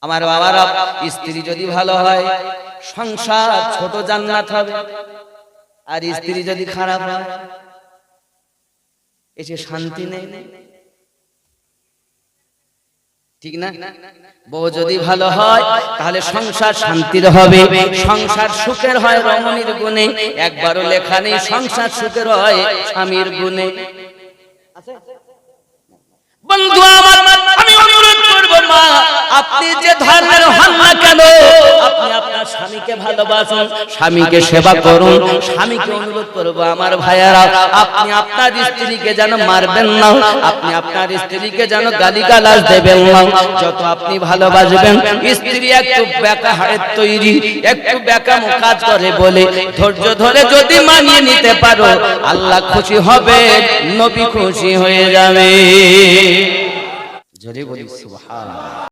আমার বাবারা, স্ত্রী যদি ভালো হয় সংসার ছোট জান্নাত হবে, আর স্ত্রী যদি খারাপ হয় এসে শান্তি নেই, ঠিক না? বউ যদি ভালো হয় তাহলে সংসার শান্তির হবে, সংসার সুখের হয় রমণীর গুণে। একবারও লেখা নেই সংসার সুখের হয় স্বামীর গুণে। বন্ধু আমার, আমি অনুরোধ করব মা, আপনি যে ধর্মের হন না কেন, আপনি আপনার স্বামীকে ভালোবাসুন, স্বামীকে সেবা করুন। স্বামীকে অনুরোধ করব আমার ভাইয়ারা, আপনি আপনার স্ত্রীকে যেন মারবেন না, আপনি আপনার স্ত্রীকে যেন গালিগালাজ দেবেন না। যত আপনি ভালোবাসবেন, স্ত্রী একটু বেকা হাড়ের তৈরি, একটু বেকাম কাজ করে বলে ধৈর্য ধরে যদি মানিয়ে নিতে পারো, আল্লাহ খুশি হবে, নবী খুশি হয়ে যাবে। জোরে বলি সুবহানাল্লাহ।